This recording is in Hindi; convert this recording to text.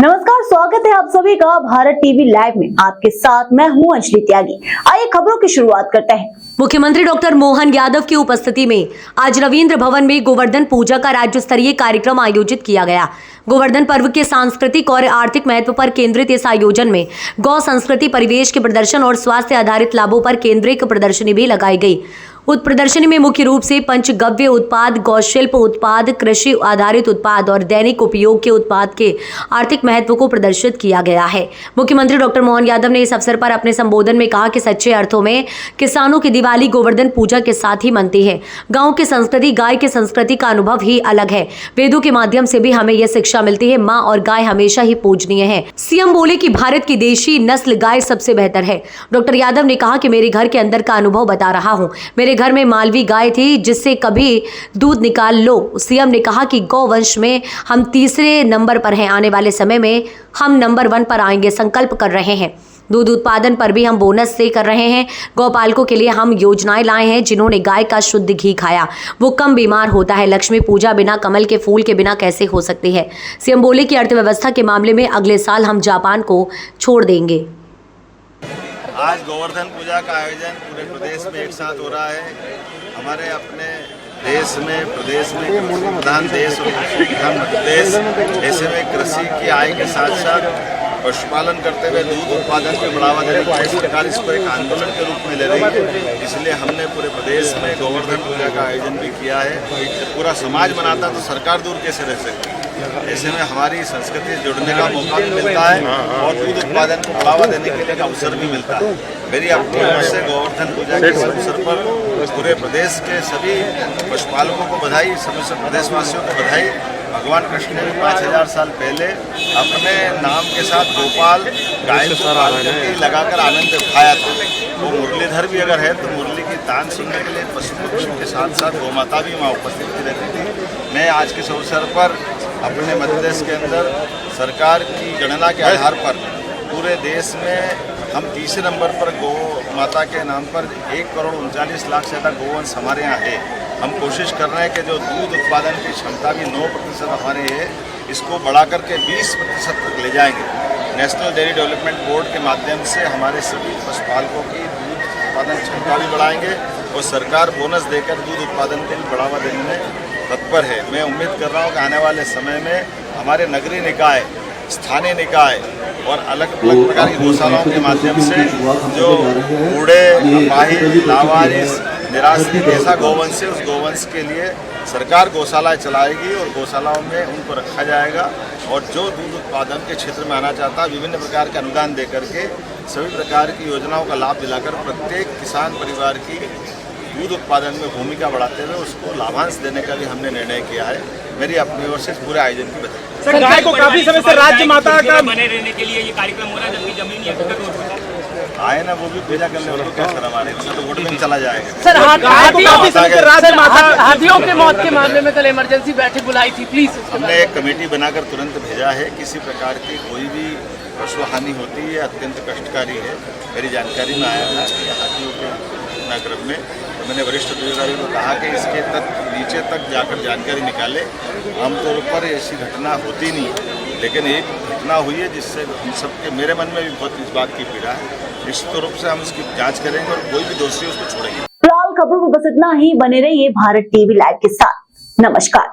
नमस्कार, स्वागत है आप सभी का भारत टीवी लाइव में। आपके साथ मैं हूं अंजलि त्यागी। आइए खबरों की शुरुआत करते हैं। मुख्यमंत्री डॉक्टर मोहन यादव की उपस्थिति में आज रविंद्र भवन में गोवर्धन पूजा का राज्य स्तरीय कार्यक्रम आयोजित किया गया। गोवर्धन पर्व के सांस्कृतिक और आर्थिक महत्व पर केंद्रित इस आयोजन में गौ संस्कृति, परिवेश के प्रदर्शन और स्वास्थ्य आधारित लाभों पर केंद्रित प्रदर्शनी भी लगाई गई। उक्त प्रदर्शनी में मुख्य रूप से पंचगव्य उत्पाद, गौशिल्प उत्पाद, कृषि आधारित उत्पाद और दैनिक उपयोग के उत्पाद के आर्थिक महत्व को प्रदर्शित किया गया है। मुख्यमंत्री डॉक्टर मोहन यादव ने इस अवसर पर अपने संबोधन में कहा कि सच्चे अर्थों में किसानों की दिवाली गोवर्धन पूजा के साथ ही मनती है। गाँव की संस्कृति, गाय की संस्कृति का अनुभव ही अलग है। वेदों के माध्यम से भी हमें यह शिक्षा मिलती है, माँ और गाय हमेशा ही पूजनीय है। सीएम बोले कि भारत की देशी नस्ल गाय सबसे बेहतर है। डॉक्टर यादव ने कहा कि मेरे घर के अंदर का अनुभव बता रहा हूँ। मेरे घर में मालवी गाय थी जिससे कभी दूध निकाल लो। सीएम ने कहा कि गौवंश में हम तीसरे नंबर पर हैं, आने वाले समय में हम नंबर 1 पर आएंगे, संकल्प कर रहे हैं। दूध उत्पादन पर भी हम बोनस से कर रहे हैं। गौपालकों के लिए हम योजनाएं लाए हैं। जिन्होंने गाय का शुद्ध घी खाया वो कम बीमार होता है। लक्ष्मी पूजा बिना कमल के फूल के बिना कैसे हो सकती है। सीएम बोले कि अर्थव्यवस्था के मामले में अगले साल हम जापान को छोड़ देंगे। आज गोवर्धन पूजा का आयोजन पूरे प्रदेश में एक साथ हो रहा है। हमारे अपने देश में, प्रदेश में कृषि प्रधान देश और कृषि प्रधान प्रदेश, ऐसे में कृषि की आय के साथ साथ पशुपालन करते हुए दूध उत्पादन को बढ़ावा देने के लिए सरकार इसको एक आंदोलन के रूप में ले रही है। इसलिए हमने पूरे प्रदेश में गोवर्धन पूजा का आयोजन भी किया है। पूरा समाज मनाता तो सरकार दूर कैसे रह सकती है। ऐसे में हमारी संस्कृति से जुड़ने का मौका भी मिलता है और दूध उत्पादन को बढ़ावा देने के लिए अवसर भी मिलता है। मेरी अपनी ओर से गोवर्धन पूजा के इस अवसर पर पूरे प्रदेश के सभी पशुपालकों को बधाई, समस्त प्रदेशवासियों को बधाई। भगवान कृष्ण ने भी 5000 साल पहले अपने नाम के साथ गोपाल गाय को लगाकर आनंद उठाया था। वो मुरलीधर भी अगर है तो मुरली की तान सुनने के लिए पशु पक्षियों के साथ साथ गौमाता भी वहाँ उपस्थित रहती थी। मैं आज के इस अवसर पर अपने मध्य प्रदेश के अंदर सरकार की गणना के आधार पर पूरे देश में हम तीसरे नंबर पर गौ माता के नाम पर 1,39,00,000 से ज़्यादा गोवंश हमारे यहाँ है। हम कोशिश कर रहे हैं कि जो दूध उत्पादन की क्षमता भी 9% हमारे है, इसको बढ़ा करके 20% तक ले जाएंगे। नेशनल डेयरी डेवलपमेंट बोर्ड के माध्यम से हमारे सभी पशुपालकों की दूध उत्पादन क्षमता भी बढ़ाएंगे और सरकार बोनस देकर दूध उत्पादन के लिए बढ़ावा देने में तत्पर है। मैं उम्मीद कर रहा हूँ कि आने वाले समय में हमारे नगरीय निकाय, स्थानीय निकाय और अलग अलग प्रकार की गौशालाओं के माध्यम से जो बूढ़े, अपाहिज, लावारिस, निराश्रित ऐसा गोवंश है, उस गोवंश के लिए सरकार गौशालाएं चलाएगी और गौशालाओं में उनको रखा जाएगा। और जो दूध उत्पादन के क्षेत्र में आना चाहता है, विभिन्न प्रकार के अनुदान देकर के सभी प्रकार की योजनाओं का लाभ दिलाकर प्रत्येक किसान परिवार की दूध उत्पादन में भूमिका बढ़ाते हुए उसको लाभांश देने का भी हमने निर्णय किया है। मेरी अपनी ओर से पूरे आयोजन की बधाई। सर, गाय को काफी समय से राज्य माता का बने रहने के लिए ये कार्यक्रम हो रहा है, जबकि जमीन आए ना वो भी पूजा करने वालों को क्या शर्म आ रही है, तो वोट में चला जाएगा। सर, हाथियों के मौत के मामले में कल इमरजेंसी बैठक बुलाई थी, प्लीज। हमने एक कमेटी बनाकर तुरंत भेजा है। किसी प्रकार की कोई भी पशु हानि होती है अत्यंत कष्टकारी है। मेरी जानकारी में आया था कि हाथियों के घटनाक्रम में तो मैंने वरिष्ठ अधिकारियों को कहा कि इसके नीचे तक जाकर जानकारी निकाले। आमतौर पर ऐसी घटना होती नहीं है, लेकिन एक घटना हुई है जिससे हम सबके, मेरे मन में भी बहुत इस बात की पीड़ा है। निश्चित रूप से हम इसकी जांच करेंगे और कोई भी दोषी उसको छोड़ेंगे। फिलहाल खबरों में बस इतना ही। बने रहिए भारत टीवी लाइव के साथ। नमस्कार।